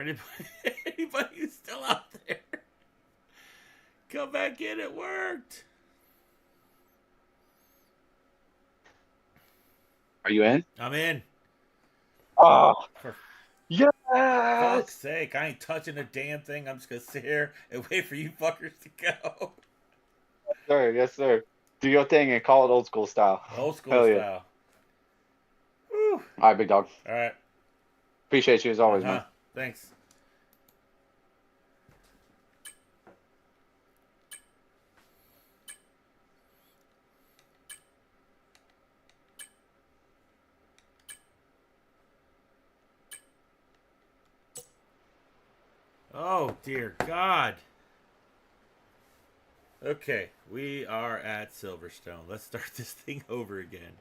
Anybody who's still out there, come back in. It worked. Are you in? I'm in. Oh, For yes! fuck's sake, I ain't touching a damn thing. I'm just gonna sit here and wait for you fuckers to go. Sir, yes, sir. Do your thing and call it old school style. Old school Hell yeah. style. Whew. All right, big dog. All right. Appreciate you as always, man. Thanks. Oh, dear God. Okay, we are at Silverstone. Let's start this thing over again.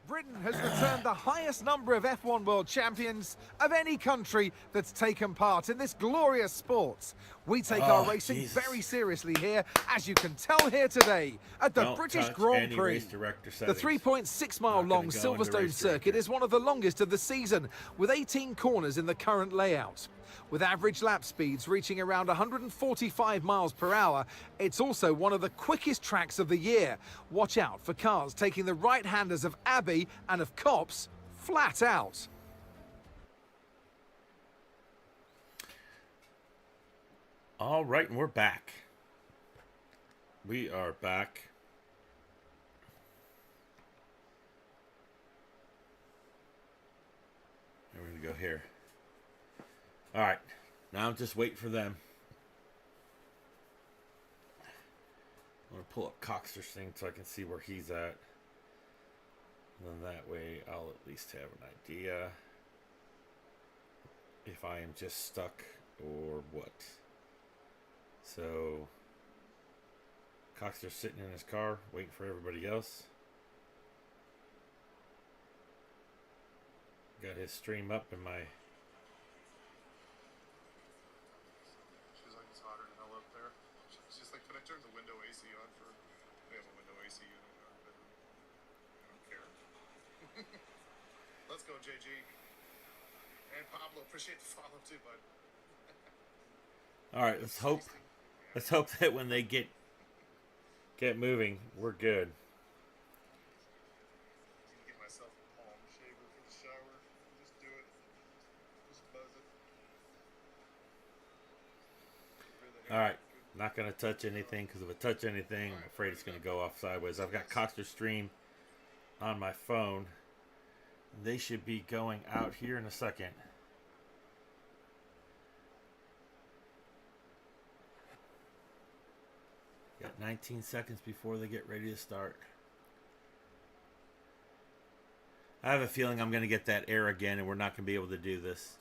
Britain has returned the highest number of F1 World Champions of any country that's taken part in this glorious sport. We take our racing very seriously here, as you can tell here today, at the British Grand Prix. The 3.6-mile-long Silverstone circuit is one of the longest of the season, with 18 corners in the current layout. With average lap speeds reaching around 145 miles per hour, it's also one of the quickest tracks of the year. Watch out for cars taking the right-handers of Abbey and of Copse flat out. All right, and we're back. We are back. And we're going to go here. All right, now I'm just waiting for them. I'm going to pull up Coxter's thing so I can see where he's at. And then that way I'll at least have an idea if I am just stuck or what. So, Coxter's sitting in his car waiting for everybody else. Got his stream up in my... She's like, it's hotter than hell up there. She's like, can I turn the window AC on for... We have a window AC unit in our bedroom. I don't care. Let's go, JG. And Pablo, appreciate the follow too, bud. All right, let's hope that when they get moving, we're good. Get myself a palm shaver for the shower. Just do it. Just buzz it. All right, not gonna touch anything because if I touch anything, I'm afraid it's gonna go off sideways. I've got Coxter Stream on my phone. They should be going out here in a second. Got 19 seconds before they get ready to start. I have a feeling I'm going to get that error again and we're not going to be able to do this.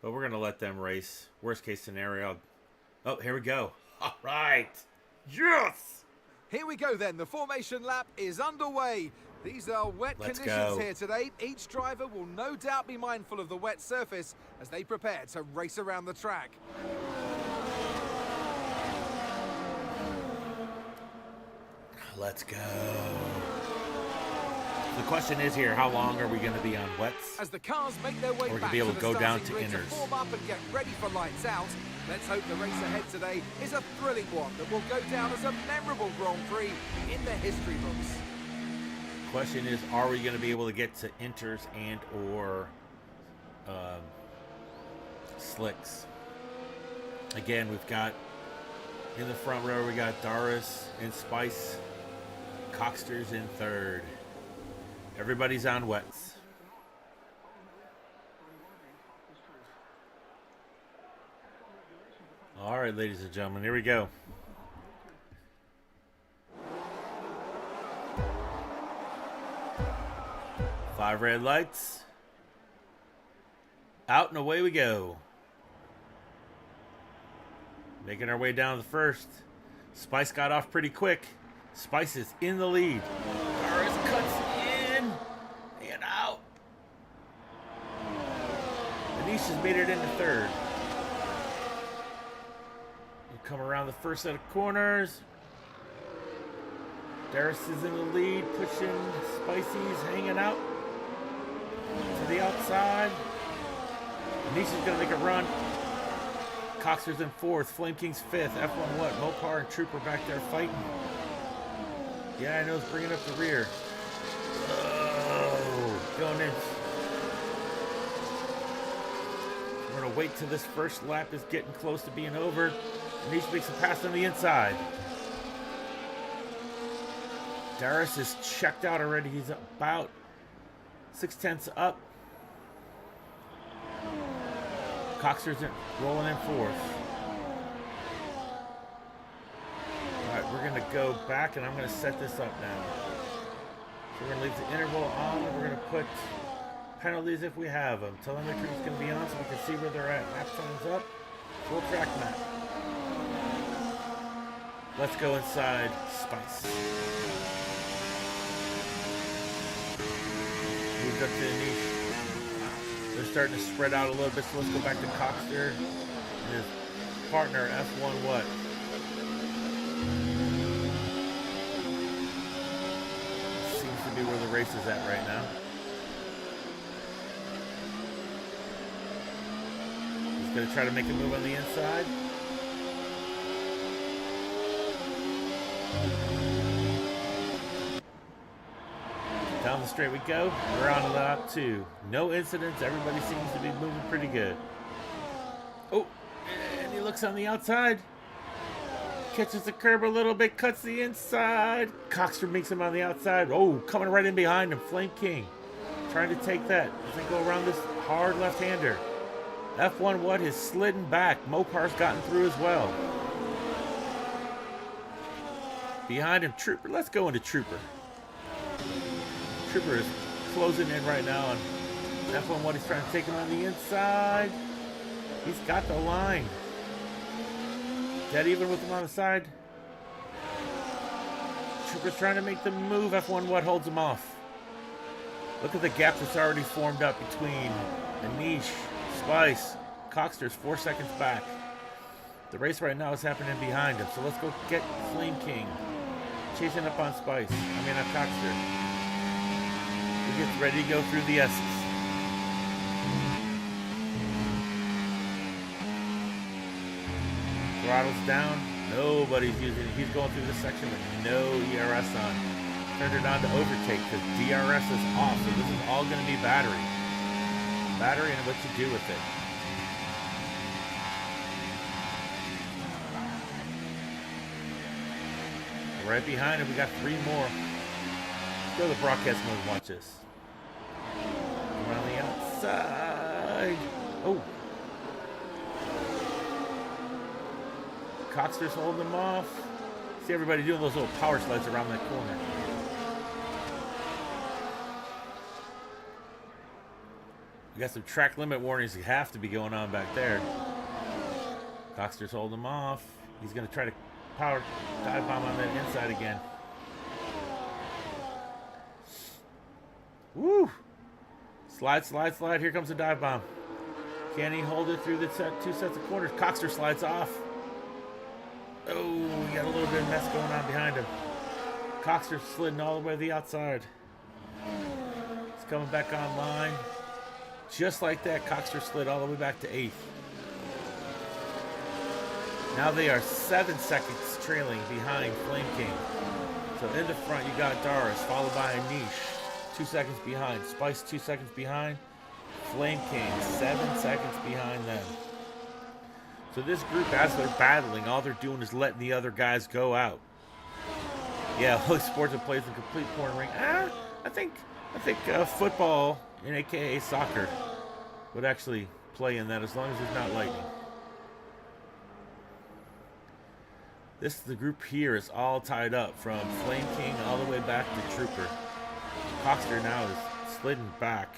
But we're going to let them race. Worst case scenario. Oh, here we go. All right. Yes! Here we go then. The formation lap is underway. These are wet conditions here today. Each driver will no doubt be mindful of the wet surface as they prepare to race around the track. Let's go. The question is here, how long are we going to be on wets? As the cars make their way back be able to to go down to grid inners. to form up and get ready for lights out, let's hope the race ahead today is a thrilling one that will go down as a memorable Grand Prix in the history books. Question is, are we going to be able to get to inters and or slicks? Again, we've got in the front row, we got Doris and Spice. Coxter's in third. Everybody's on wets. All right, ladies and gentlemen, here we go. Five red lights. Out and away we go. Making our way down to the first. Spice got off pretty quick. Spice is in the lead. Doris cuts in and out. Anisha's made it into third. You come around the first set of corners. Doris is in the lead, pushing Spicy's hanging out to the outside. Anish is going to make a run. Coxter's in 4th. Flame King's 5th. F1 what? Mopar and Trooper back there fighting. Yeah, I know it's bringing up the rear. Oh, going in. We're going to wait till this first lap is getting close to being over. Anish makes a pass on the inside. Darius is checked out already. He's about 0.6 up. Coxter's rolling in 4th. All right, we're going to go back, and I'm going to set this up now. So we're going to leave the interval on, and we're going to put penalties if we have them. Telemetry is going to be on so we can see where they're at. Lap time's up. Full track map. Let's go inside Spice. Moved up to the niche. They're starting to spread out a little bit, so let's go back to Coxter and his partner, F1 what? Seems to be where the race is at right now. He's going to try to make a move on the inside. Down the straight we go. We're on to lap 2. No incidents. Everybody seems to be moving pretty good. Oh, and he looks on the outside. Catches the curb a little bit. Cuts the inside. Coxter makes him on the outside. Oh, coming right in behind him. Flame King trying to take that as they go around this hard left-hander. F1 what has slidden back. Mopar's gotten through as well. Behind him, Trooper. Let's go into Trooper. Trooper is closing in right now, and F1 what he's trying to take him on the inside. He's got the line. Dead even with him on the side. Trooper's trying to make the move. F1 what holds him off. Look at the gap that's already formed up between Anish, Spice, Coxter's 4 seconds back. The race right now is happening behind him, so let's go get Flame King chasing up on Spice. I mean, on Coxter. He gets ready to go through the S's. Throttle's down. Nobody's using it. He's going through this section with no ERS on. Turned it on to overtake because DRS is off. So this is all going to be battery. Battery and what you do with it. Right behind him, we got 3 more. Let's go to the broadcast mode and watch this. Around the outside. Oh. Coxter's holding them off. See everybody doing those little power slides around that corner. We got some track limit warnings that have to be going on back there. Coxter's holding them off. He's going to try to power dive bomb on that inside again. Woo! Slide, slide, slide. Here comes the dive bomb. Can he hold it through the 2 sets of corners? Coxter slides off. Oh, we got a little bit of mess going on behind him. Coxter sliding all the way to the outside. He's coming back online. Just like that, Coxter slid all the way back to 8th. Now they are 7 seconds trailing behind Flame King. So in the front, you got Doris, followed by Anish. 2 seconds behind. Spice, 2 seconds behind. Flame King, 7 seconds behind them. So this group, as they're battling, all they're doing is letting the other guys go out. Yeah, Holy Sports that plays in complete corner ring. I think football, and AKA soccer, would actually play in that as long as there's not lightning. The group here is all tied up from Flame King all the way back to Trooper. Coxter now is sliding back.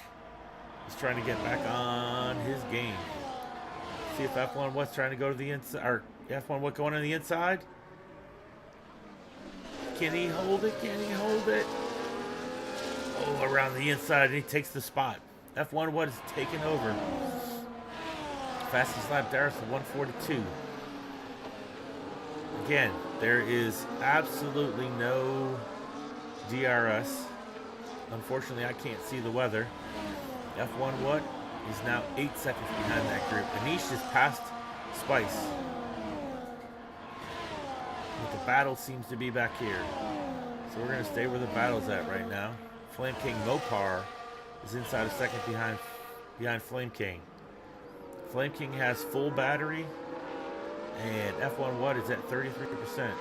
He's trying to get back on his game. See if F1 what's trying to go to the inside, or F1 what going on the inside. Can he hold it? Can he hold it? Oh, around the inside, and he takes the spot. F1 what is taking over. Fastest lap there is 1:42. Again, there is absolutely no DRS. Unfortunately, I can't see the weather. F1 what is now 8 seconds behind that group. Anish just passed Spice. But the battle seems to be back here. So we're going to stay where the battle's at right now. Flame King Mopar is inside a second behind Flame King. Flame King has full battery, and F1 Watt is at 33%.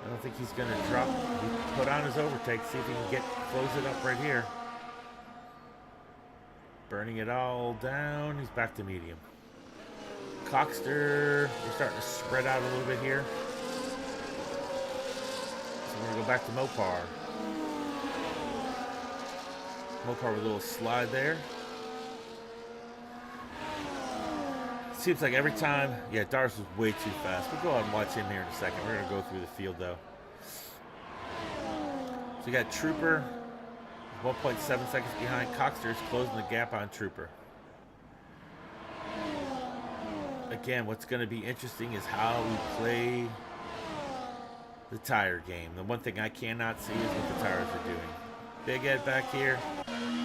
I don't think he's going to drop. He put on his overtake, see if he can close it up right here. Burning it all down. He's back to medium. Coxter, we're starting to spread out a little bit here. So we're going to go back to Mopar. Mopar with a little slide there. Seems like every time, yeah, Dars was way too fast. We'll go out and watch him here in a second. We're going to go through the field, though. So you got Trooper, 1.7 seconds behind. Coxter is closing the gap on Trooper. Again, what's going to be interesting is how we play the tire game. The one thing I cannot see is what the tires are doing. Big Ed back here.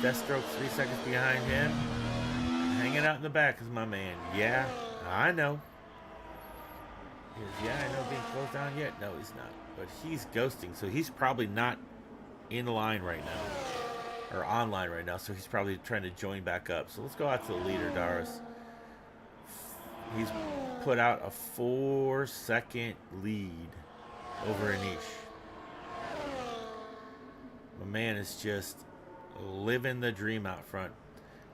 Deathstroke 3 seconds behind him. Hanging out in the back is my man. Yeah, I know. Yeah, I know being closed down yet? No, he's not. But he's ghosting, so he's probably not in line right now. Or online right now, so he's probably trying to join back up. So let's go out to the leader, Dars. He's put out a 4-second lead over Anish. My man is just living the dream out front.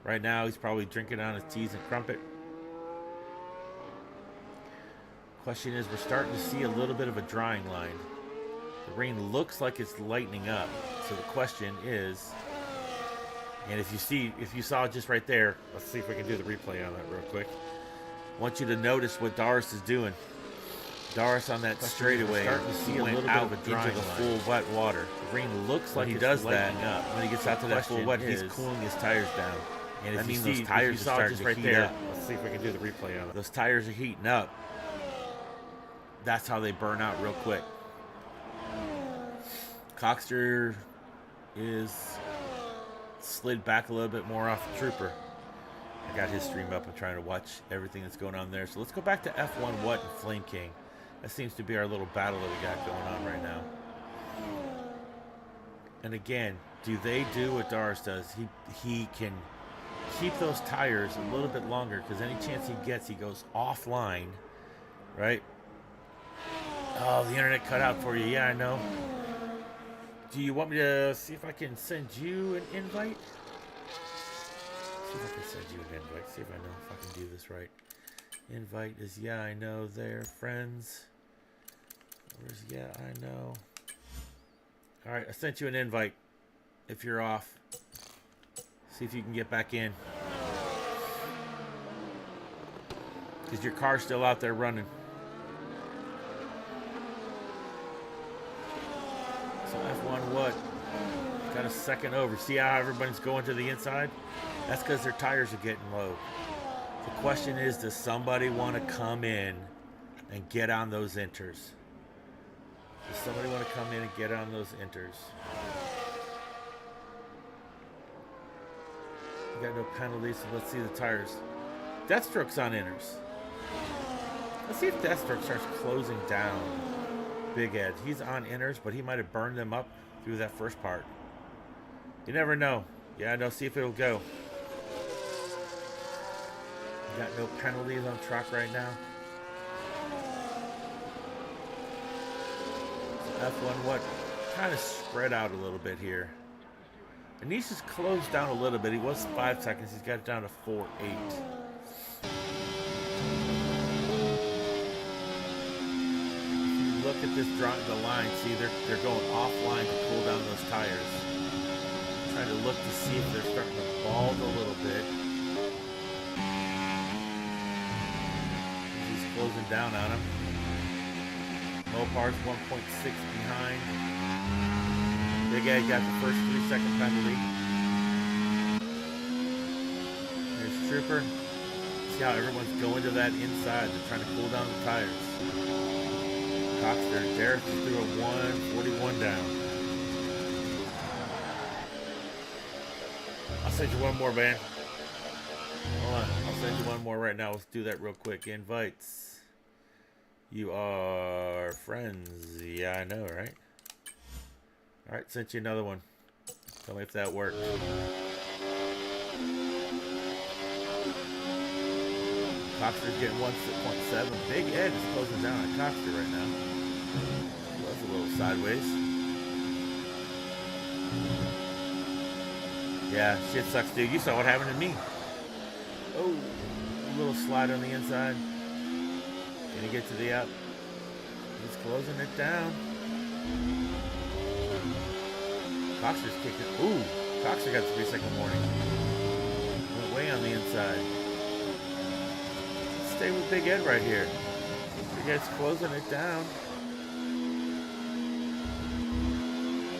Right now, he's probably drinking on his teas and crumpet. Question is, we're starting to see a little bit of a drying line. The rain looks like it's lightening up. So the question is, and if you saw just right there, let's see if we can do the replay on that real quick. I want you to notice what Doris is doing. Doris on that straightaway, starting to see a little bit of a drying into the full wet water. The rain looks like he does that up. When he gets out to that full wet, he's cooling his tires down. And that means those tires are starting to heat up. Let's see if we can do the replay on it. Those tires are heating up. That's how they burn out real quick. Coxter is slid back a little bit more off the Trooper. I got his stream up. I'm trying to watch everything that's going on there. So let's go back to F1 What and Flame King. That seems to be our little battle that we got going on right now. And again, do they do what Dars does? He can keep those tires a little bit longer, because any chance he gets, he goes offline, right? Oh, the internet cut out for you. Yeah, I know. Do you want me to see if I can send you an invite? See if I can send you an invite. See if I know if I can do this right. Invite is yeah, I know there, friends. Where's yeah, I know. All right, I sent you an invite. If you're off, see if you can get back in. Because your car's still out there running. So F1 what? Got a second over. See how everybody's going to the inside? That's because their tires are getting low. The question is, does somebody want to come in and get on those inters? Does somebody want to come in and get on those inters? We got no penalties, so let's see the tires. Deathstroke's on inters. Let's see if Deathstroke starts closing down Big Ed. He's on inters, but he might have burned them up through that first part. You never know. Yeah, I know. See if it'll go. Got no penalties on track right now. So F1 what? Kind of spread out a little bit here. Anish has closed down a little bit. He was 5 seconds. He's got it down to 4.8. Look at this drawing the line. See, they're going offline to cool down those tires. Trying to look to see if they're starting to bald a little bit. He's closing down on him. Mopar's 1.6 behind. Big Ed got the first 3-second penalty. Here's Trooper. See how everyone's going to that inside. They're trying to cool down the tires. Coxter, Derek threw a 1:41 down. I'll send you one more, man. Hold on. I'll send you one more right now. Let's do that real quick. Invites. You are friends. Yeah, I know, right? All right, sent you another one. Tell me if that worked. Coxter's getting 1.7. Big Ed is closing down on Coxter right now. He was a little sideways. Yeah, shit sucks, dude. You saw what happened to me. Oh, a little slide on the inside. Can he get to the out? He's closing it down. Coxter's kicking. Ooh, Coxter got 3-second warning. Went way on the inside. Stay with Big Ed right here. Big Ed's closing it down.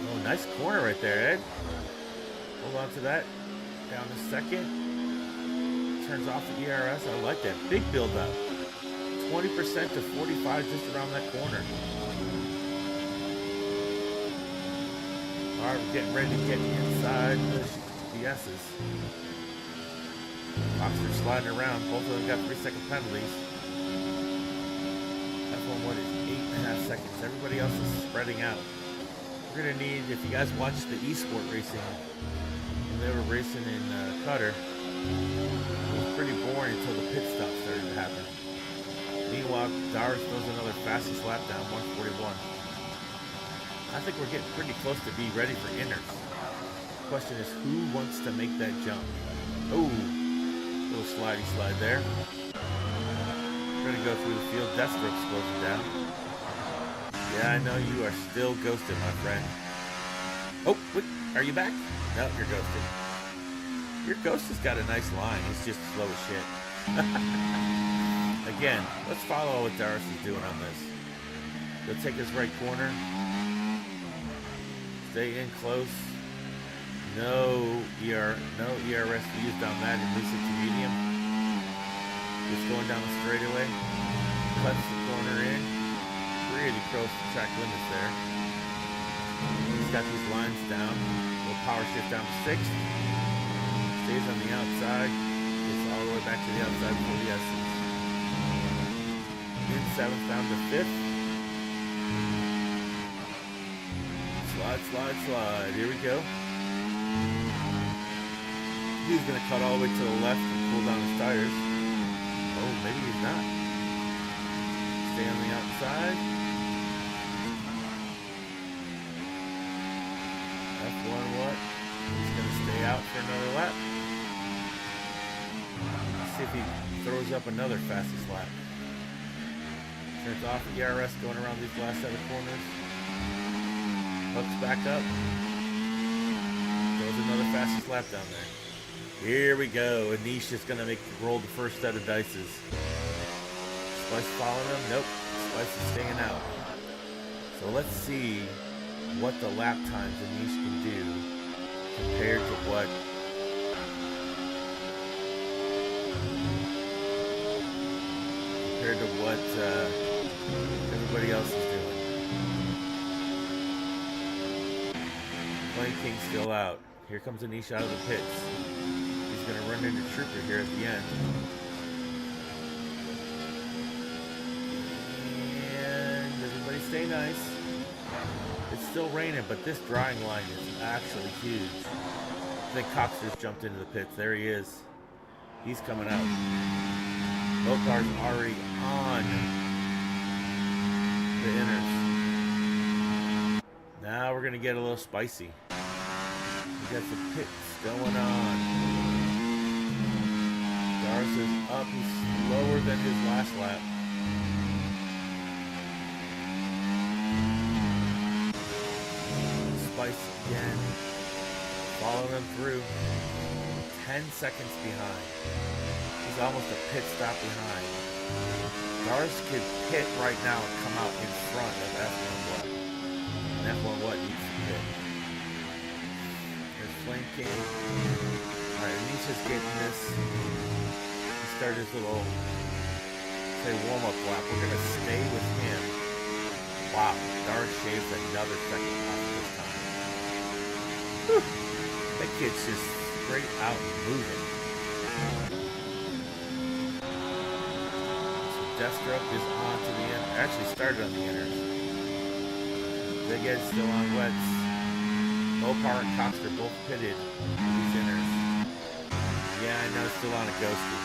Oh, nice corner right there, Ed. Hold on to that. Down a second. Turns off the ERS. I like that. Big build up. 20% to 45 just around that corner. All right, we're getting ready to get inside the S's. Coxter sliding around. Both of them got 3-second penalties. That one, what is 8.5 seconds? Everybody else is spreading out. We're gonna need, if you guys watch the esport racing, when they were racing in Qatar, it was pretty boring until the pit stop started to happen. Meanwhile, Dars throws another fastest lap down, 141. I think we're getting pretty close to be ready for inners. The question is, who wants to make that jump? Oh, little slidey slide there. We're gonna go through the field. Deathstroke's closing down. Yeah, I know you are still ghosted, my friend. Oh, wait, are you back? No, you're ghosted. Your ghost has got a nice line. He's just slow as shit. Again, let's follow what Darius is doing on this. He'll take his right corner. Stay in close. No ERS used on that, at least it's medium. Just going down the straightaway. Cuts the corner in. Pretty close to track limits there. He's got these lines down. Little power shift down to 6th. Stays on the outside. Gets all the way back to the outside before the S's. In 7th down to 5th. Slide, slide, slide. Here we go. He's going to cut all the way to the left and pull down his tires. Oh, maybe he's not. Stay on the outside. F1 what? He's going to stay out for another lap. Let's see if he throws up another fastest lap. Turns off the ERS going around these last set of corners. Hooks back up. Throws another fastest lap down there. Here we go. Anish is going to roll the first set of dices. Spice following him? Nope. Spice is staying out. So let's see what the lap times Anish can do compared to what everybody else is doing. Flame King's still out. Here comes Anish out of the pits. He's going to run into Trooper here at the end. And everybody stay nice. It's still raining, but this drying line is actually huge. I think Coxter's jumped into the pits. There he is. He's coming out. Both cars already on the inners. Now we're going to get a little spicy. We got the pits going on. Dars is up. He's slower than his last lap. Spice again. Following him through. 10 seconds behind. He's almost a pit stop behind. Dars could pit right now and come out in front of F1 What. And F1 What needs to pit. There's Flame King. Alright, Anisha's getting this. He started his little, warm-up lap. We're going to stay with him. Wow, Dars shaves another second off this time. Whew. That kid's just straight out moving. Deathstroke is on to the end. Actually started on the inners. Big Ed's still on wets. Mopar and Coxter both pitted these inners. Yeah, I know, still on a ghosty.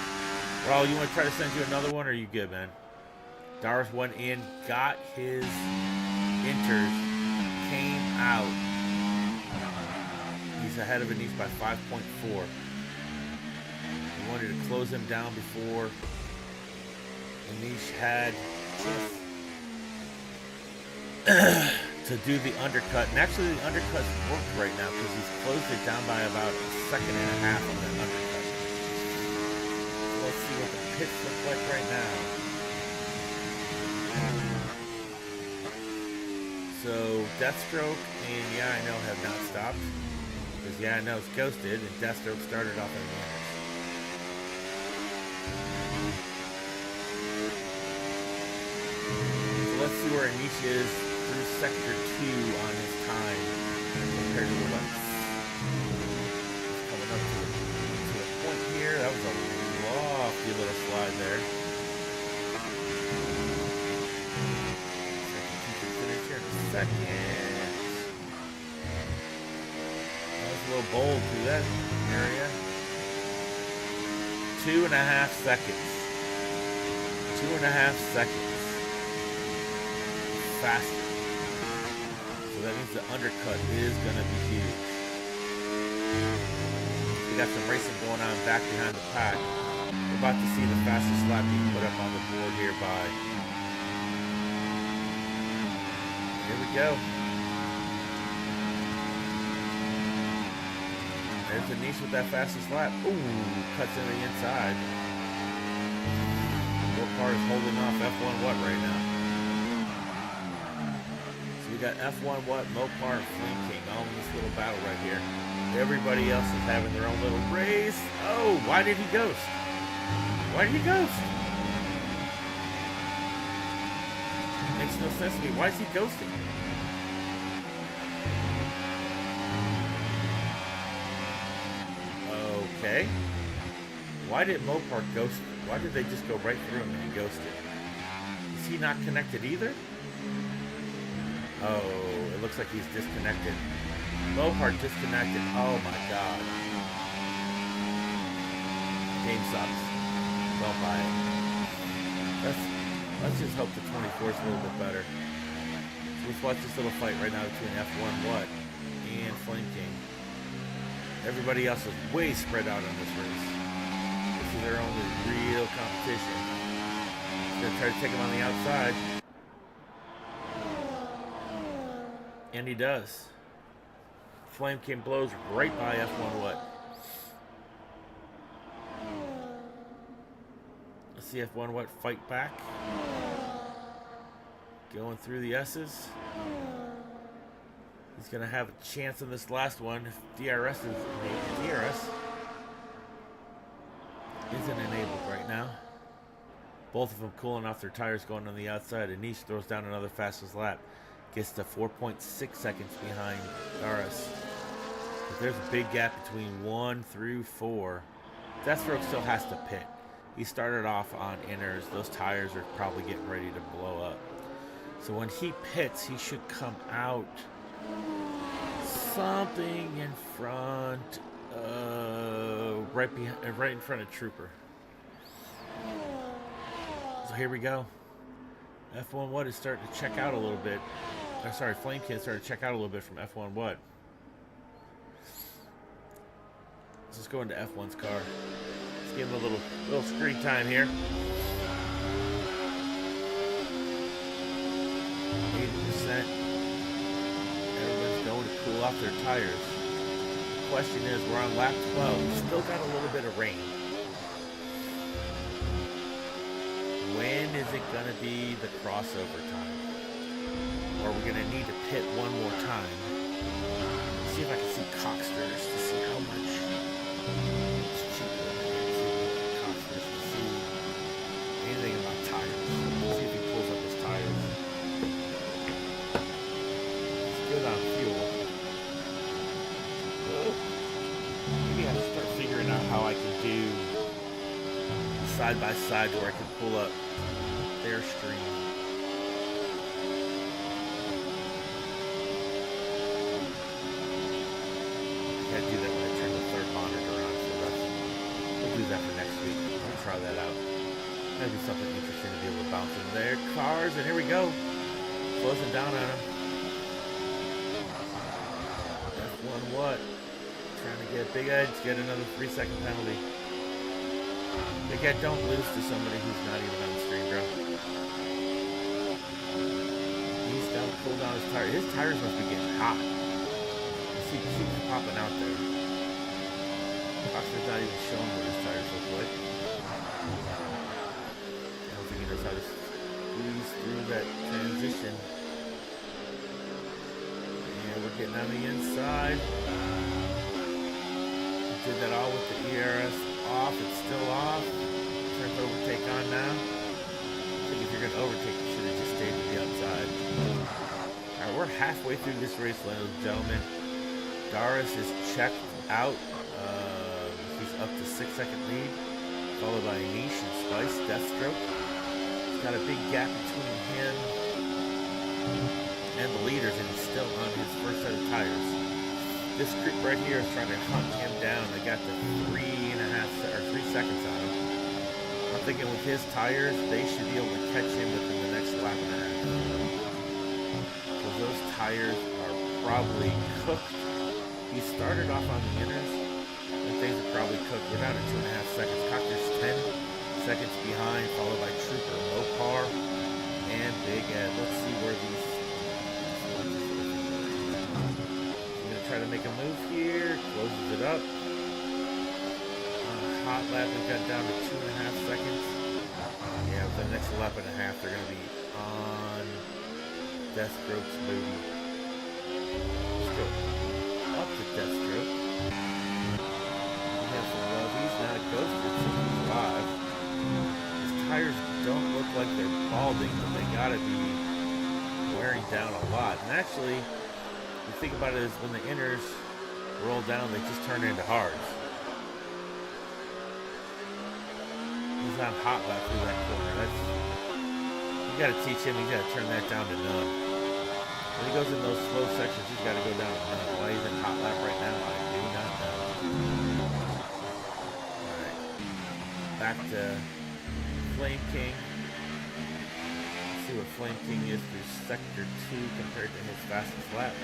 Raul, you want to try to send you another one, or are you good, man? Dars went in, got his inters, came out. He's ahead of Anish by 5.4. He wanted to close him down before Anish had to do the undercut. And actually the undercut's worked right now because he's closed it down by about a second and a half on that undercut. So let's see what the pits look like right now. So Deathstroke and Yeah I Know have not stopped. Because Yeah I Know's ghosted and Deathstroke started off in the inners. So let's see where Anish is through sector 2 on his time compared to the left. He's coming up to a point here. That was a lofty little slide there. Finish here in a second. That was a little bold through that area. 2.5 seconds. 2.5 seconds. Faster. So that means the undercut is going to be huge. We got some racing going on back behind the pack. We're about to see the fastest lap being put up on the board here by. Here we go. There's Anish with that fastest lap. Ooh, cuts in the inside. Mopar is holding off F1 What right now. We got F1 What, Mopar, and Flame King all in this little battle right here. Everybody else is having their own little race. Oh, why did he ghost? Why did he ghost? Makes no sense to me. Why is he ghosting? Okay. Why did Mopar ghost? Why did they just go right through him and he ghosted? Is he not connected either? Oh, it looks like he's disconnected. Mopar disconnected. Oh my god. Game sucks. Don't buy it. Let's just hope the 24 is a little bit better. So let's watch this little fight right now between F1 What and Flame King. Everybody else is way spread out on this race. This is their only real competition. He's gonna try to take him on the outside. And he does. Flame King blows right by F1 What. Let's see F1 What fight back. Going through the S's. He's going to have a chance in this last one if DRS is enabled. DRS isn't enabled right now. Both of them cooling off their tires going on the outside. Anish throws down another fastest lap. Gets to 4.6 seconds behind Dars. But there's a big gap between 1 through 4. Deathstroke still has to pit. He started off on inners. Those tires are probably getting ready to blow up. So when he pits, he should come out something in front, right in front of Trooper. So here we go. F1 What is starting to check out a little bit. Oh, sorry, Flame King started to check out a little bit from F1 What. Let's just go into F1's car. Let's give him a little screen time here. 80%. Everyone's going to cool off their tires. Question is, we're on lap 12. We've still got a little bit of rain. When is it going to be the crossover time? Or are we going to need to pit one more time? Let's see if I can see Coxsters to see how much it's cheaper. Coxsters to see anything about tires. Let's see if he pulls up his tires. It's good on fuel. Maybe I have to start figuring out how I can do side by side where I can pull up Airstream. I gotta do that when I turn the third monitor on, so we'll do that for next week. I'll try that out. That'd be something interesting to be able to bounce in there. Cars, and here we go. Closing down on them. F1 what? Trying to get Big Edge, get another 3-second penalty. Big Ed, don't lose to somebody who's not even on the screen, bro. He's got to pull down his tires. His tires must be getting hot. He keeps popping out there. Foxter's not even showing what his tires look like. I don't think he knows how to squeeze through that transition. And we're getting on the inside. Did that all with the ERS off. It's still off. Turn to overtake on now. I think if you're going to overtake, you should have just stayed to the outside. Alright, we're halfway through this race, ladies and gentlemen. Doris is checked out. He's up to 6-second lead. Followed by Anish and Spice, Deathstroke. He's got a big gap between him and the leaders, and he's still on his first set of tires. This group right here is trying to hunt him down. They got the 3 seconds on him. I'm thinking with his tires, they should be able to catch him within the next lap and a half. Because those tires are probably cooked. He started off on the inners, and things are probably cooked. We're down to 2.5 seconds. Cochter's 10 seconds behind, followed by Trooper, Mopar, and Big Ed. Let's see where these... Try to make a move here, closes it up. Hot lap, we got down to 2.5 seconds. Yeah, with the next lap and a half, they're going to be on Deathstroke's booty. Let's go up to Deathstroke. We have some lovies, now it goes for 65. His tires don't look like they're balding, but they got to be wearing down a lot. And actually, the thing about it is when the inners roll down, they just turn into hards. He's on hot lap through that corner. You got to teach him. You got to turn that down to none. When he goes in those slow sections, he's got to go down to none. Why he's in hot lap right now, I do not know. All right, back to Flame King. See what Flame King is through sector 2 compared to his fastest lap.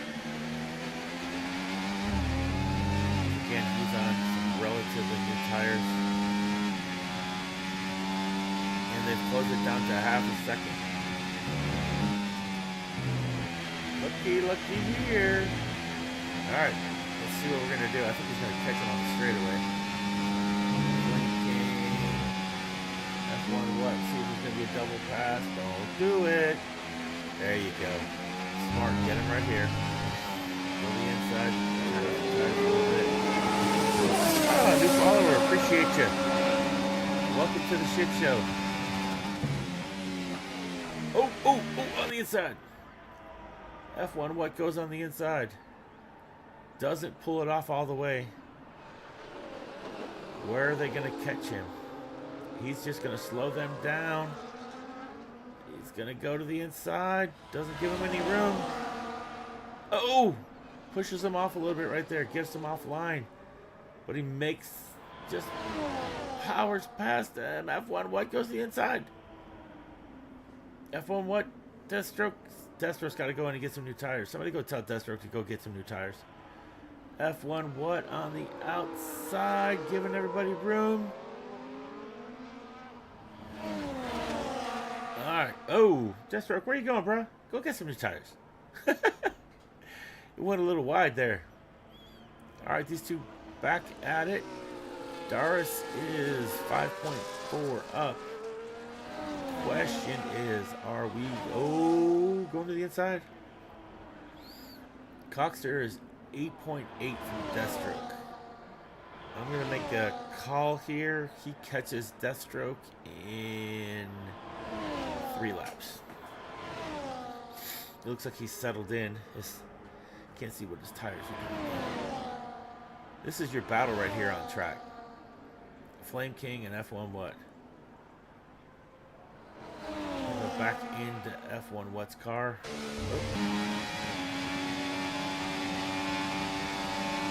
Again, he's on some relatively new tires. And they've closed it down to half a second. Looky here. Alright, let's see what we're going to do. I think he's going to catch him on the straightaway. Flame King. F1 what? See if there's going to be a double pass. Don't do it. There you go. Smart. Get him right here. Go the inside. A little bit. Oh, new follower. Appreciate you. Welcome to the shit show. Oh, on the inside. F1 what goes on the inside? Doesn't pull it off all the way. Where are they going to catch him? He's just going to slow them down. He's going to go to the inside. Doesn't give him any room. Oh! Pushes him off a little bit right there. Gets him off line. But he makes... just powers past him. F1 what goes to the inside? F1 what? Deathstroke's got to go in and get some new tires. Somebody go tell Deathstroke to go get some new tires. F1 what on the outside? Giving everybody room. Alright. Oh, Deathstroke, where you going, bro? Go get some new tires. It went a little wide there. Alright, these two back at it. Doris is 5.4 up. Question is, are we going to the inside? Coxter is 8.8 from Deathstroke. I'm going to make a call here. He catches Deathstroke in 3 laps. It looks like he's settled in. Can't see what his tires are doing. This is your battle right here on track. Flame King and F1 what? back into F1 What's car. Oh.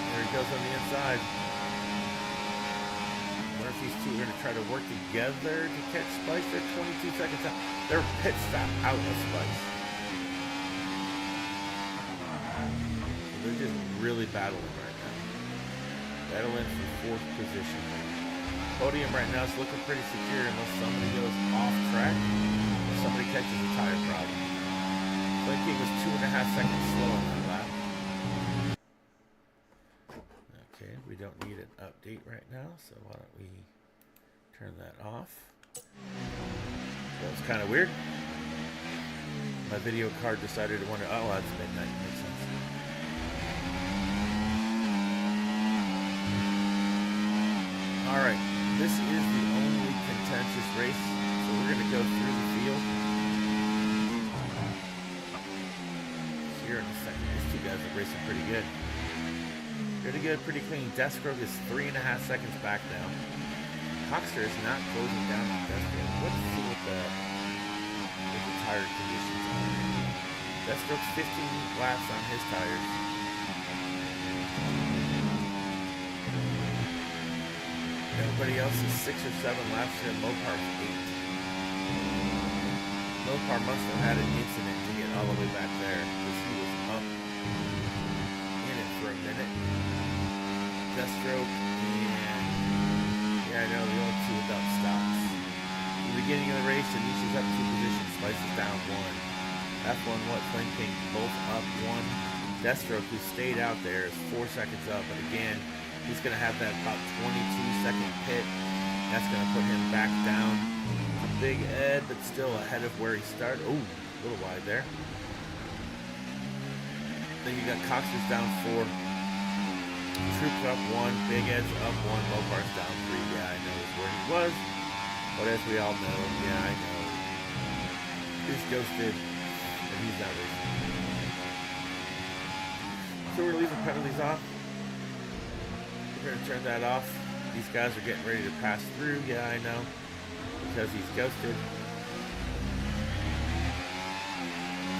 There he goes on the inside. I wonder if these two are going to try to work together to catch Spice. They're 22 seconds out. They're pit stop out of Spice. So they're just really battling right now. Battling for 4th position. Podium right now is looking pretty secure unless somebody goes off track or somebody catches a tire problem. I think he was 2.5 seconds slow on that lap. Okay, we don't need an update right now, so why don't we turn that off. That was kind of weird. My video card decided to wonder, oh, that's midnight, makes sense. All right. This is the only contentious race, so we're going to go through the field. Here in a second, these two guys are racing pretty good. Pretty good, pretty clean. Deathstroke is 3.5 seconds back now. Coxter is not closing down on Deathstroke. Let's see what the tire conditions are. Deathstroke's 15 laps on his tires. Everybody else is 6 or 7 laps here. Mopar's 8. Mopar must have had an incident to get all the way back there because he was up in it for a minute. Deathstroke and yeah, I know the only two without stops. In the beginning of the race, Anisha's up 2 positions. Spice is down 1. F1 Flame King both up 1. Deathstroke, who stayed out there, is 4 seconds up, but again, he's going to have that about 22-second pit. That's going to put him back down to Big Ed, but still ahead of where he started. Oh, a little wide there. Then you got Coxer's down 4. Troops up 1. Big Ed's up 1. Mopar's down 3. Yeah, I know where he was. But as we all know, yeah, I know. He's ghosted, and he's not racing. So we're leaving penalties off. We're going to turn that off. These guys are getting ready to pass through. Yeah, I know. Because he's ghosted.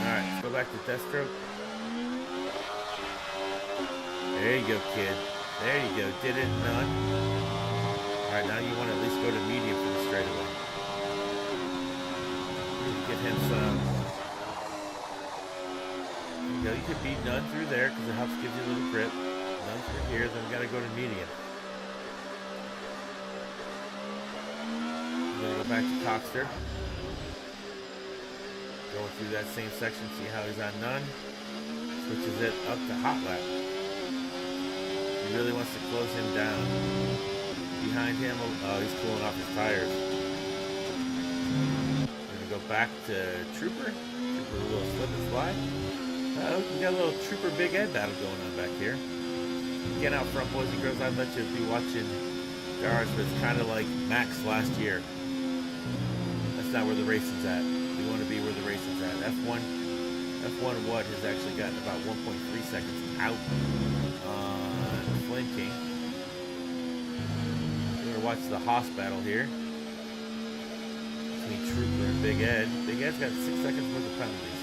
Alright, let's go back to Deathstroke. There you go, kid. There you go. Did it. None. Alright, now you want to at least go to medium for the straightaway. Get him some. You know, you could beat none through there because it helps give you a little grip. None through here, then we got to go to medium. We're going to go back to Coxter. Going through that same section, see how he's on none. Switches it up to hot lap. He really wants to close him down. Behind him, oh, he's cooling off his tires. We're going to go back to Trooper. Trooper, a little slip and slide. We got a little Trooper Big Ed battle going on back here. Get out front, boys and girls. I'd let you be watching Dars, but it's kind of like Max last year. That's not where the racing's at. We want to be where the racing's at. F1 What has actually gotten about 1.3 seconds out on Flame King. We're going to watch the Haas battle here between Trooper and Big Ed. Big Ed's got 6 seconds worth of penalties.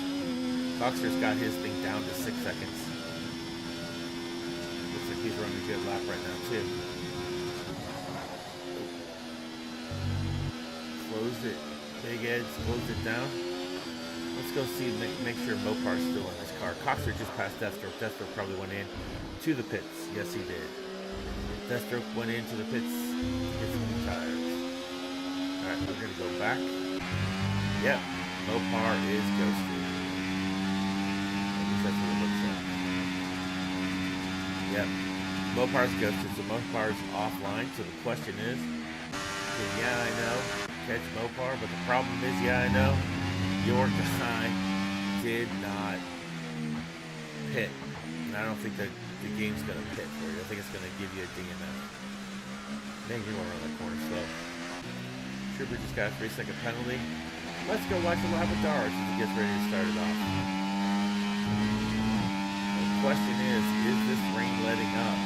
Coxter's got his thing down to 6 seconds. Looks like he's running a good lap right now, too. Closed it. Big Ed's closed it down. Let's go see, make sure Mopar's still in this car. Coxter just passed Deathstroke. Deathstroke probably went in to the pits. Yes, he did. Deathstroke went into the pits to get some new tires. Alright, we're going to go back. Yep, Mopar is ghosted. That's what it looks like. Yep. Mopar's ghosted, so Mopar's offline. So the question is, yeah, I know, catch Mopar, but the problem is, yeah, I know, your guy did not pit. And I don't think that the game's going to pit for you. I think it's going to give you a DNF. Maybe we'll run that corner slow. Trooper just got a 3-second penalty. Let's go watch a lap of Dars as he gets ready to start it off. The question is this rain letting up?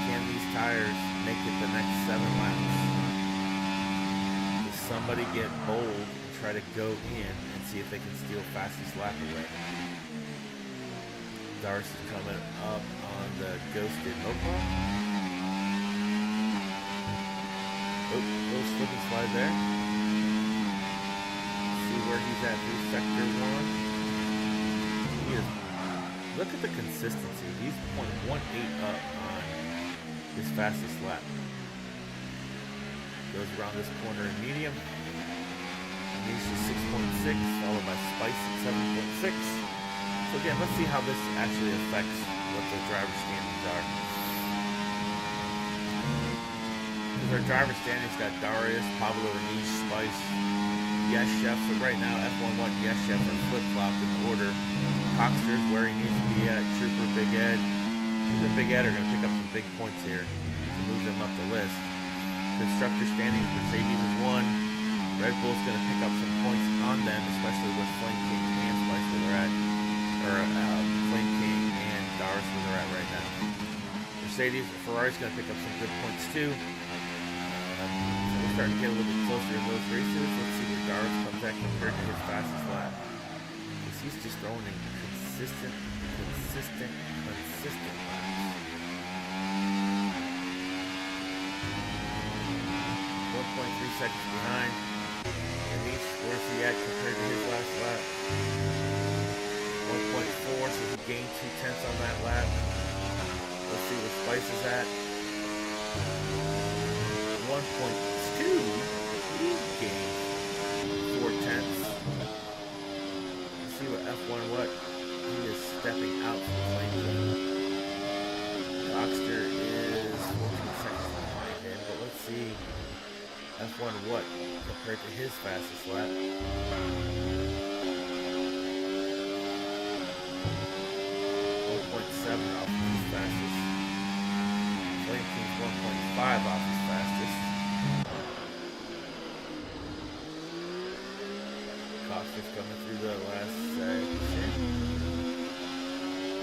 Can these tires make it the next 7 laps? The sun somebody get bold and try to go in and see if they can steal fastest lap away. Dars is coming up on the ghosted Mopar. Oh, little slip and slide there. See where he's at through sector 1. He is, look at the consistency. He's 0.18 up on his fastest lap. Goes around this corner in medium. He's 6.6, followed by Spice at 7.6. So again, let's see how this actually affects what the driver standings are. Because our driver standings got Darius, Pablo, Anish, Spice, Yes Chef. So right now, F11, Yes Chef are flip-flopped in order. Coxter's where he needs to be at. Trooper, Big Ed. Trooper and Big Ed are going to pick up some big points here to move them up the list. Constructor standings, Mercedes is 1. Red Bull's going to pick up some points on them, especially with Flame King and Spice where they're at. Or Flame King and Dars where they're at right now. Mercedes, Ferrari's going to pick up some good points too. So we're starting to get a little bit closer in those races. Let's see where Dars comes at compared to his fastest lap. Because he's just throwing in consistent laps. 1.3 seconds behind. Anish, where's he at compared to his last lap? 1.4, so he gained 0.2 on that lap. Let's see where Spice is at. 1.2, he gained 0.4. Let's see what F1 what. He is stepping out from Flame King. Coxter is 14 seconds behind him, but let's see F1 what compared to his fastest lap. 1.7 off of his fastest. Flame King's 1.5 off his fastest. Coxter's coming through the last section.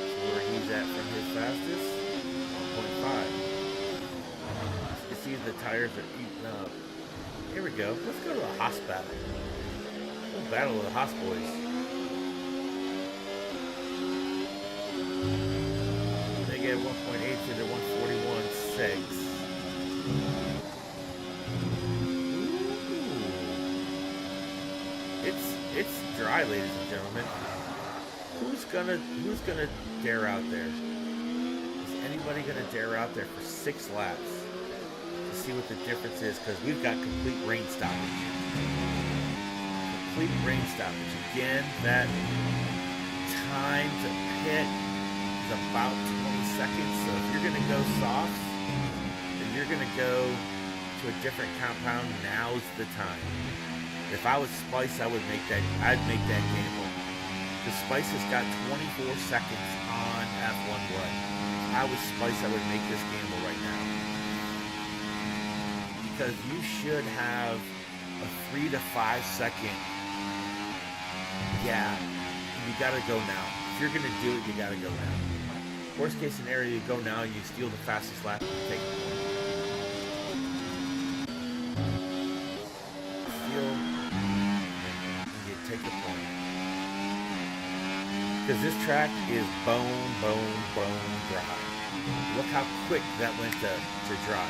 So where he's at from his fastest, 1.5. You see the tires are eating up. Here we go. Let's go to a Haas battle. We'll battle of the Haas boys. They get 1.8 to their 141.6. It's dry, ladies and gentlemen. Who's gonna dare out there? Is anybody gonna dare out there for 6 laps? See what the difference is, because we've got complete rain stoppage. Complete rain stoppage. Again, that time to pit is about 20 seconds. So if you're going to go soft, if you're going to go to a different compound, now's the time. If I was Spice, I'd make that gamble. Because Spice has got 24 seconds on F1 Blood. If I was Spice, I would make this gamble right now. Because you should have a 3 to 5 second gap. You gotta go now. If you're gonna do it, you gotta go now. Worst case scenario, you go now, you steal the fastest lap, and you take the point. Steal, and you take the point. Because this track is bone dry. Look how quick that went to dry.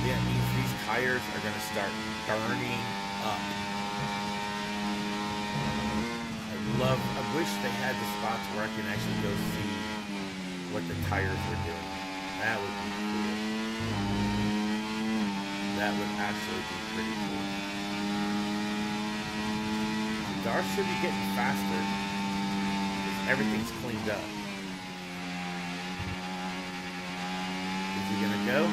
That means these tires are going to start burning up. I wish they had the spots where I can actually go see what the tires are doing. That would be cool. That would actually be pretty cool. Dars should be getting faster because everything's cleaned up. Is he going to go?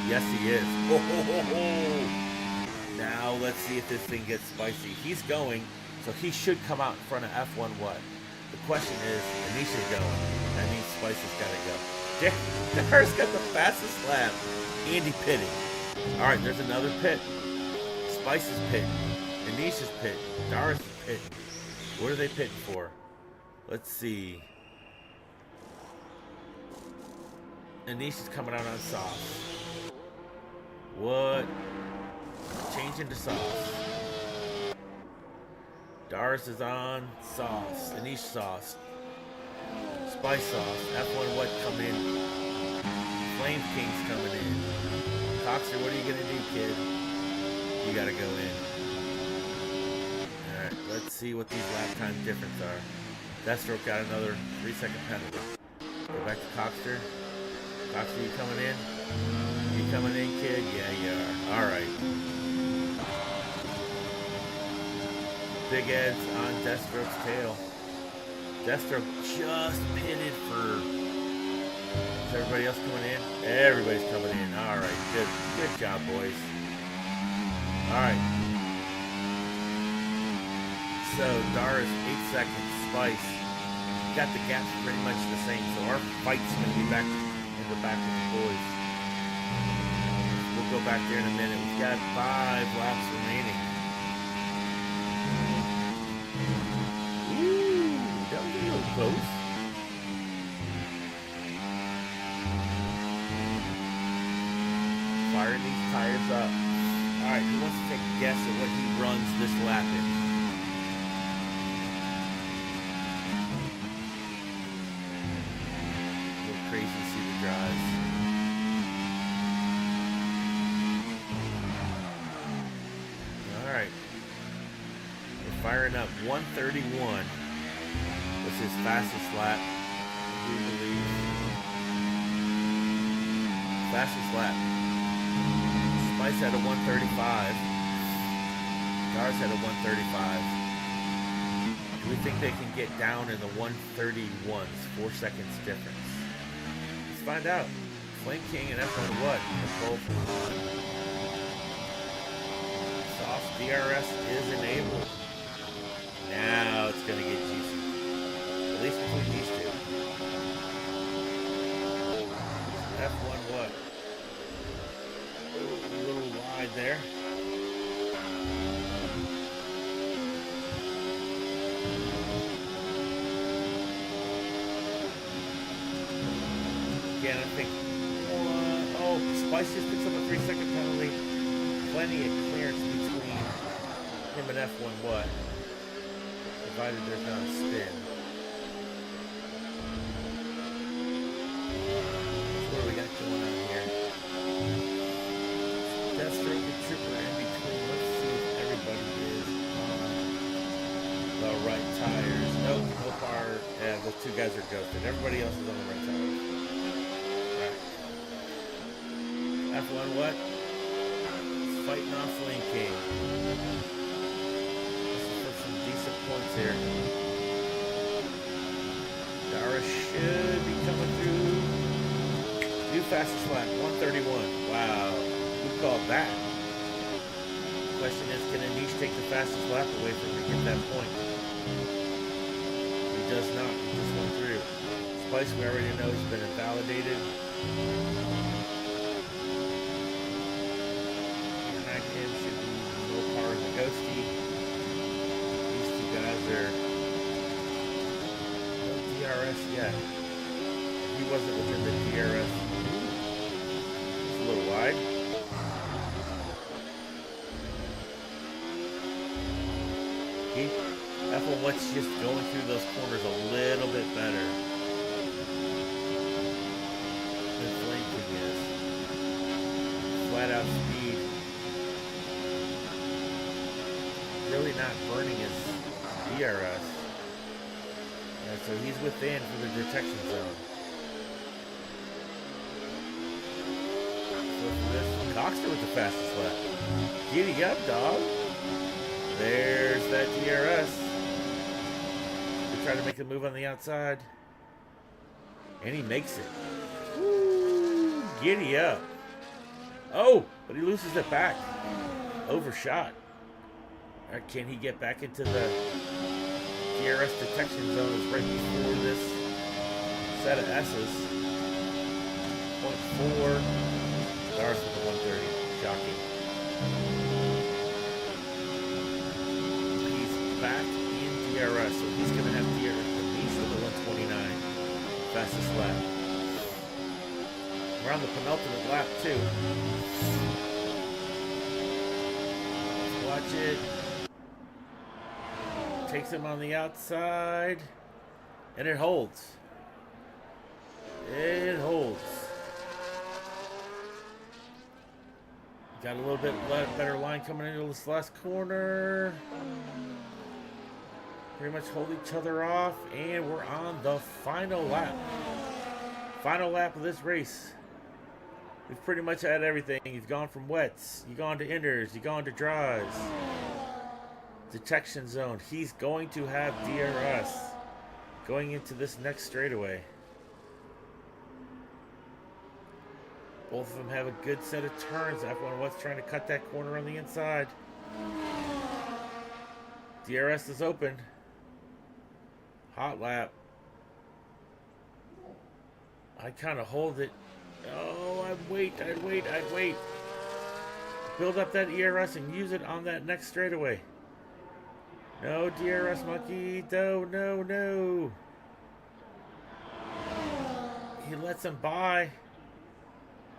Yes, he is. Oh, ho, ho, ho. Now let's see if this thing gets spicy. He's going, so he should come out in front of F1 what? The question is, Anisha's going. That means Spice has got to go. Dars got the fastest lap. Andy pitting. All right, there's another pit. Spice is pitting. Anisha's pitting. Dars is pitting. What are they pitting for? Let's see. Anisha's coming out on soft. What? Change into sauce. Doris is on sauce. Anish sauce. Spice sauce. F1 what coming in? Flame King's coming in. Coxer, what are you gonna do, kid? You gotta go in. Alright, let's see what these lap time difference are. Deathstroke got another 3-second penalty. Go back to Coxter. Coxter, you coming in? You coming in, kid? Yeah, you are. Alright. Big Ed's on Deathstroke's tail. Deathstroke just pitted for... Is everybody else coming in? Everybody's coming in. Alright, good job, boys. Alright. So, Dara's 8 seconds. Spice. Got the gaps pretty much the same, so our fight's going to be back in the back with the boys. We'll go back there in a minute. We've got 5 laps remaining. Ooh, that was a little close. Firing these tires up. Alright, who wants to take a guess at what he runs this lap in? Crazy to see the drives. Alright. We're firing up 131. Was his fastest lap, we believe. Fastest lap. Spice had a 135. Cars had a 135. Do we think they can get down in the 131s? 4 seconds difference. Find out. Flame King and F1 what? Both. Soft DRS is enabled. Now it's gonna get juicy. At least between these two. F1 what? Ooh, a little wide there. Again, I think, oh, Spice just picks up a 3-second penalty. Plenty of clearance between him and F1 what? Provided there's not a spin. So what do we got going on here? Deathstroke and Trooper in between. Let's see if everybody is on the right tires. Nope, yeah, those two guys are ghosted. Everybody else is on the right tires. F1 what? He's fighting off Flame King. This is for some decent points here. Dara should be coming through. New fastest lap, 131. Wow. Who called that? The question is, can Anish take the fastest lap away from him to get that point? He does not. He just went through. Spice, we already know, has been invalidated. Should be no power in the ghosty. These two guys are no DRS yet. He wasn't within the DRS. It's a little wide. F1 what's just going through those corners a little bit better than Flame King is. Flat out speed. Really not burning his DRS. And so he's within for the detection zone. So for this, Coxter with the fastest lap. Giddy up, dog. There's that DRS. We try to make a move on the outside. And he makes it. Woo, giddy up. Oh, but he loses it back. Overshot. Can he get back into the DRS detection zones right before this set of S's? 0.4. Stars with the 130. Shocking. He's back in DRS, so he's going to have DRS at least with the 129. Fastest lap. We're on the penultimate lap, too. Watch it. Takes him on the outside. And it holds. It holds. Got a little bit better line coming into this last corner. Pretty much hold each other off, and we're on the final lap. Final lap of this race. We've pretty much had everything. You've gone from wets, you've gone to inners, you've gone to dries. Detection zone. He's going to have DRS going into this next straightaway. Both of them have a good set of turns. F1 was trying to cut that corner on the inside. DRS is open. Hot lap. I kind of hold it. Oh, I'd wait. Build up that ERS and use it on that next straightaway. No DRS, monkey. No. He lets him by.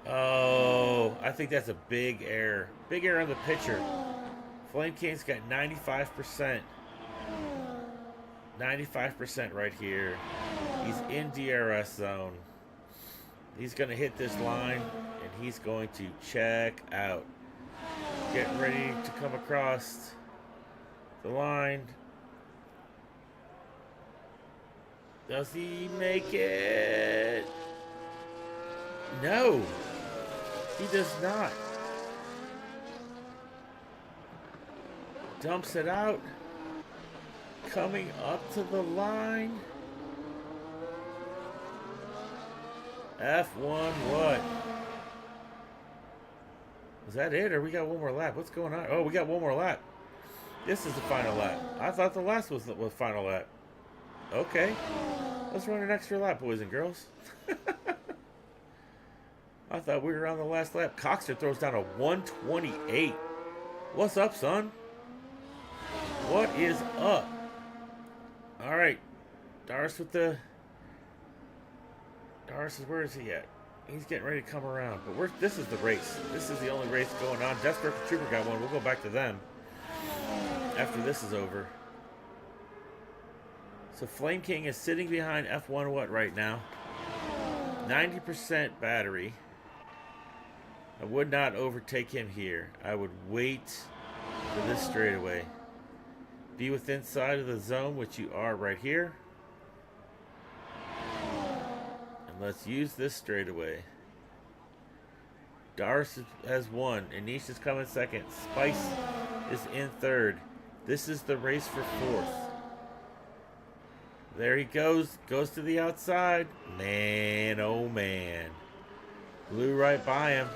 Oh, I think that's a big error. Big error on the pitcher. Flame King's got 95%. 95% right here. He's in DRS zone. He's going to hit this line, and he's going to check out. Getting ready to come across the line. Does he make it? No. He does not. Dumps it out. Coming up to the line. F1 what? Is that it, or we got one more lap? What's going on? Oh, we got one more lap. This is the final lap. I thought the last was the final lap. Okay. Let's run an extra lap, boys and girls. I thought we were on the last lap. Coxter throws down a 128. What's up, son? What is up? All right. Dars with the... Dars, where is he at? He's getting ready to come around. But this is the race. This is the only race going on. Deathstroke and Trooper got one. We'll go back to them after this is over. So Flame King is sitting behind F1 what right now? 90% battery. I would not overtake him here. I would wait for this straightaway. Be within side of the zone, which you are right here. And let's use this straightaway. Dars has won. Anish is coming second. Spice is in third. This is the race for fourth. There he goes. Goes to the outside. Man, oh man. Blew right by him.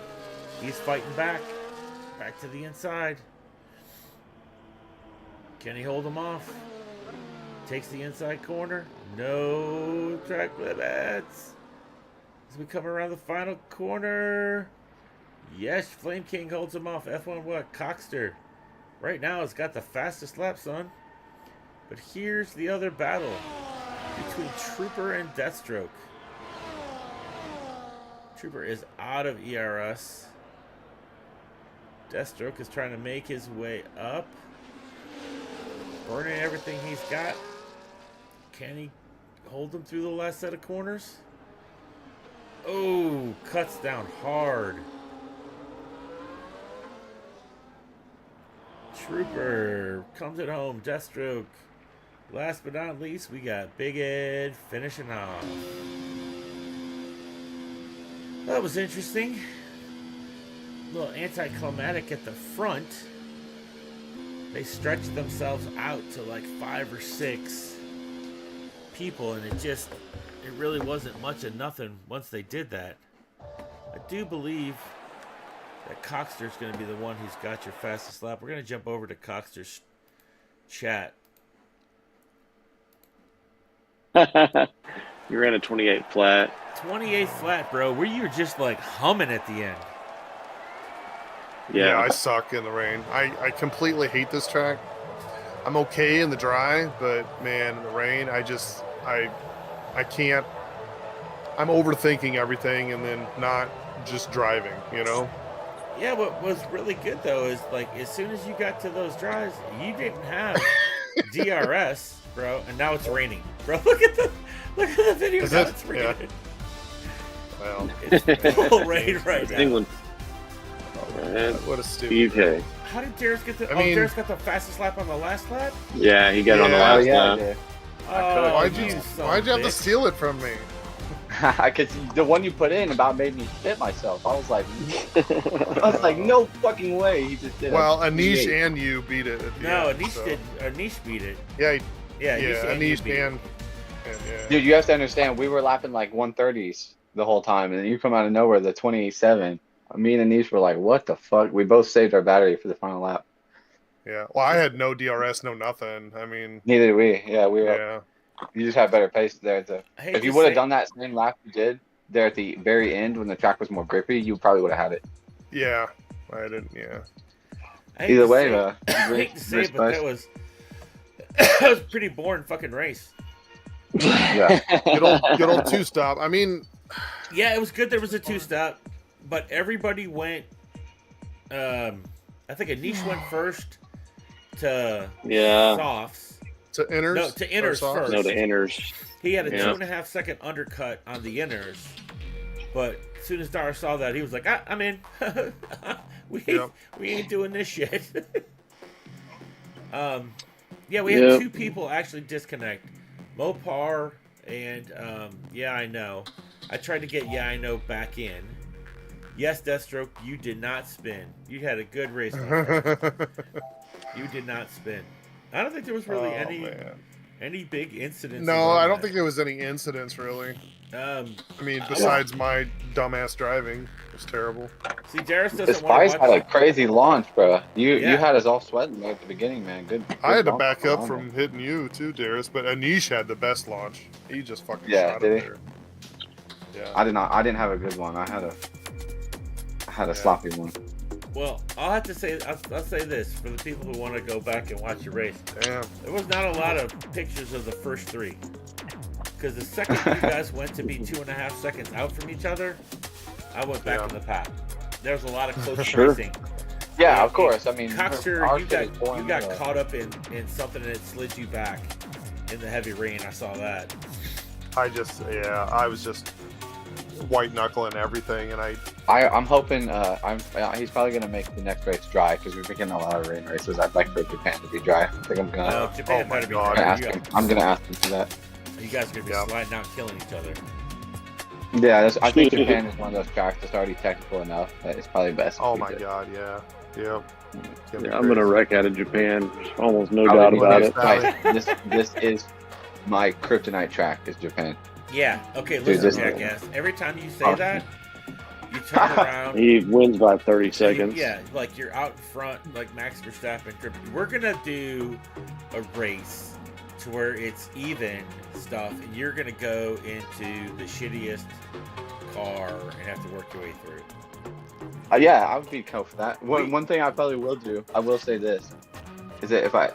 He's fighting back. Back to the inside. Can he hold him off? Takes the inside corner. No track limits. As we come around the final corner. Yes, Flame King holds him off. F1 what? Coxter. Right now has got the fastest lap, son. But here's the other battle between Trooper and Deathstroke. Trooper is out of ERS. Deathstroke is trying to make his way up. Burning everything he's got. Can he hold him through the last set of corners? Oh, cuts down hard. Trooper comes at home. Deathstroke. Last but not least, we got Big Ed finishing off. That was interesting. A little anticlimactic at the front. They stretched themselves out to like 5 or 6 people, and it really wasn't much of nothing once they did that. I do believe that Coxter's going to be the one who's got your fastest lap. We're going to jump over to Coxter's chat. You ran a 28 flat. 28 flat, bro. Where you were just like humming at the end. Yeah. I suck in the rain. I completely hate this track. I'm okay in the dry, but man, in the rain, I can't. I'm overthinking everything and then not just driving, you know? Yeah, what was really good though is like as soon as you got to those drives, you didn't have DRS, bro, and now it's raining, bro. Look at the video. Is Now it? it's raining. Yeah. Well, It's full rain right now. England. Oh, man. what a stupid. UK. How did Darius get the? I mean- Darius got the fastest lap on the last lap. Yeah, he got on the Yeah. last yeah, lap. yeah. Oh, Why'd you have to bitch. steal it from me? Because the one you put in about made me shit myself. I was like, no fucking way. He just did. Well, a Anish 58. and you beat it. At the No, end, Anish so. did. Anish beat it. Yeah, Yeah, Anish beat it. and yeah. Dude, you have to understand. We were lapping like 130s the whole time, and then you come out of nowhere the 28.7. Me and Anish were like, what the fuck? We both saved our battery for the final lap. Yeah. Well, I had no DRS, no nothing. I mean, Neither did we. Yeah, we were. yeah. You just had better pace there. Hey, If you just would have say- done that same lap you did there at the very end when the track was more grippy, you probably would have had it. Yeah. I didn't, yeah. I hate Either to way, say- I great, hate to say great it, but that spice. was that was a pretty boring fucking race. Yeah. Good old two-stop. I mean, Yeah, it was good. There was a two-stop, but everybody went. I think Anish went first to Yeah. softs. to inners. No, to inners or softs? first. No, the inners. He had a Yeah. 2.5 second undercut on the inners, but as soon as Dara saw that, he was like, "I'm in. Yep. We ain't doing this shit." Yeah, we had Yep. 2 people actually disconnect, Mopar and Yeah, I know. I tried to get Yeah, I know back in. Yes, Deathstroke, you did not spin. You had a good race. my friend. You did not spin. I don't think there was really Man. any big incidents. No, I don't think there was any incidents really. I mean, I- besides my dumbass driving, it was terrible. See, Darius The doesn't want Spice to had a watch. crazy launch, bro. You Yeah. had us all sweating there at the beginning, man. Good. I had to launch back up on from hitting you too, Darius, but Anish had the best launch. He just fucking Yeah, shot did it he? there. there. Yeah. I did not. I didn't have a good one. I had a Yeah. sloppy one. Well, I'll have to say, I'll say this for the people who want to go back and watch your race. Damn. There was not a lot of pictures of the first 3. Because the second you guys went to be 2.5 seconds out from each other, I went back Yeah. in the pack. There was a lot of close Sure. racing. Yeah, And- of course. I mean, Coxter, our you shit got is boring you got anyway. caught up in something and it slid you back in the heavy rain. I saw that. I was just white knuckling everything, and I'm hoping. He's probably gonna make the next race dry because we've been getting a lot of rain races. I'd like for Japan to be dry. I think I'm gonna. Japan oh my better be God. dry. ask him. I'm gonna ask him for that. You guys are gonna be Yeah. sliding out, killing each other. Yeah, I think Japan is one of those tracks that's already technical enough that it's probably best. oh if we my did. god, yeah, yep. It's gonna be Yeah, I'm gonna crazy. wreck out of Japan. There's almost no Probably doubt be about the it. best. Guys, this is my kryptonite track. Is Japan. Yeah. Okay. Dude, Listen, this- jackass. Every time you say Oh. that, you turn around. He wins by 30 seconds. Yeah, like you're out in front, like Max Verstappen. We're gonna do a race to where it's even stuff, and you're gonna go into the shittiest car and have to work your way through. Yeah, I would be cool for that. One thing I probably will do. I will say this: is that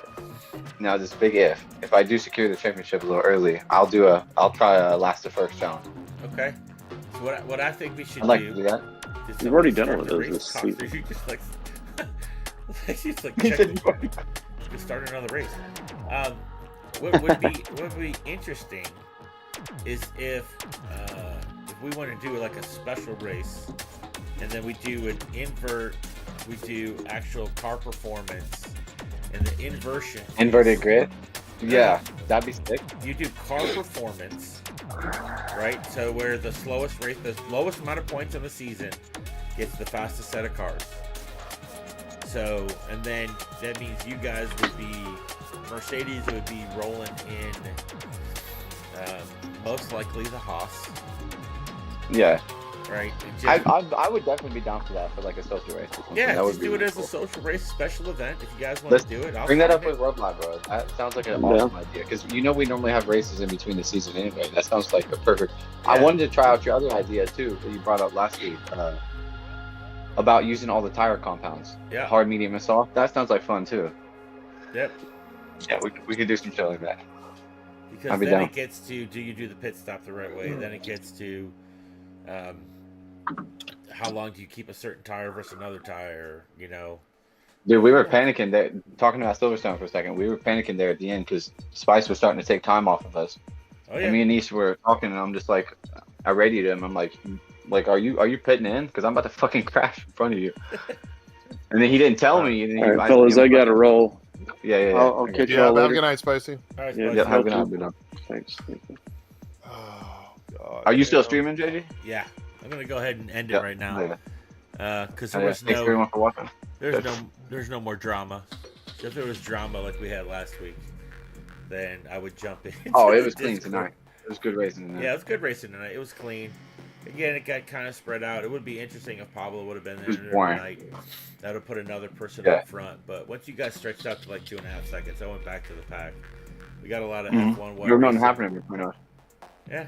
now this big if I do secure the championship a little early, I'll try a last to first challenge. Okay. So what I think we should I'd like do. to do that. is You've already somebody done start one of the those race, this Coxer. season. You just like, she's like He check said, to start another race. What would be interesting is if we want to do like a special race, and then we do an invert, we do actual car performance, and the inversion. Inverted grid. Yeah, that'd be sick. You do car performance, right? So where the slowest race, the lowest amount of points in the season, gets the fastest set of cars. So, and then that means you guys would be, Mercedes would be rolling in, most likely the Haas, Yeah, right? And just, I would definitely be down for that for like a social race. Or something. yeah, that would just be do it really as a cool. social race special event. If you guys want Let's to do it, I'll Bring that sign up it. with World Live, bro. That sounds like an Yeah. awesome idea. Because you know we normally have races in between the season anyway. That sounds like a perfect. I Yeah. wanted to try out your other idea too that you brought up last week about using all the tire compounds, Yeah. hard, medium, and soft. That sounds like fun too. Yep. Yeah, we could do some shit like that. Because I'll be then down. it gets to, do you do the pit stop the right way? Then it gets to, how long do you keep a certain tire versus another tire? You know. Dude, we were panicking there. Talking about Silverstone for a second, we were panicking there at the end because Spice was starting to take time off of us. Oh And yeah. me and Nish were talking, and I'm just like, I radioed him. I'm like, are you pitting in? Because I'm about to fucking crash in front of you. And then he didn't tell me. And then All right, fellas, I got to roll. Yeah. I'll catch Yeah, y'all have a later. good night, Spicy. All right, Yeah, Spicy. Yeah, have a good y'all night. too. Good night. Thanks. Oh, God. Are you still damn. streaming, JJ? Yeah, I'm gonna go ahead and end it Yeah. right now. Because Yeah. there was Thanks everyone for watching. there's no more drama. So if there was drama like we had last week, then I would jump in. Oh, it was clean tonight. It was good racing tonight. Yeah, it was good racing tonight. It was clean. Again, it got kind of spread out. It would be interesting if Pablo would have been was there boring. tonight. That would put another person Yeah. up front. But once you guys stretched out to like 2.5 seconds, I went back to the pack. We got a lot of Mhm. F1. There was nothing racing. happening between us. Yeah.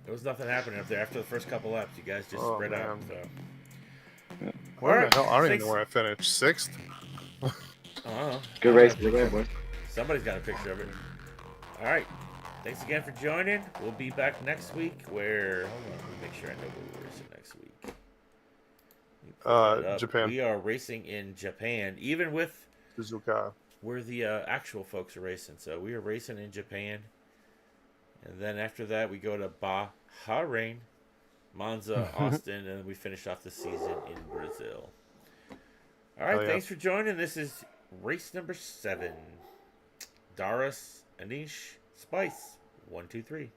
There was nothing happening up there. After the first couple laps, you guys just Oh, spread out. man. So. Where Alright, the hell? I don't even thanks. know where I finished. 6th? Good race. Good race, boys. Somebody's got a picture of it. All right. Thanks again for joining. We'll be back next week where... Hold on. Let me make sure I know where we're racing next week. Let me pull it up. Japan. We are racing in Japan, even with Suzuka. where the actual folks are racing. So we are racing in Japan. And then after that, we go to Bahrain, Monza, Austin, and then we finish off the season in Brazil. All right, Oh, yeah. thanks for joining. This is race number 7. Doris, Anish, Spice, 1, 2, 3.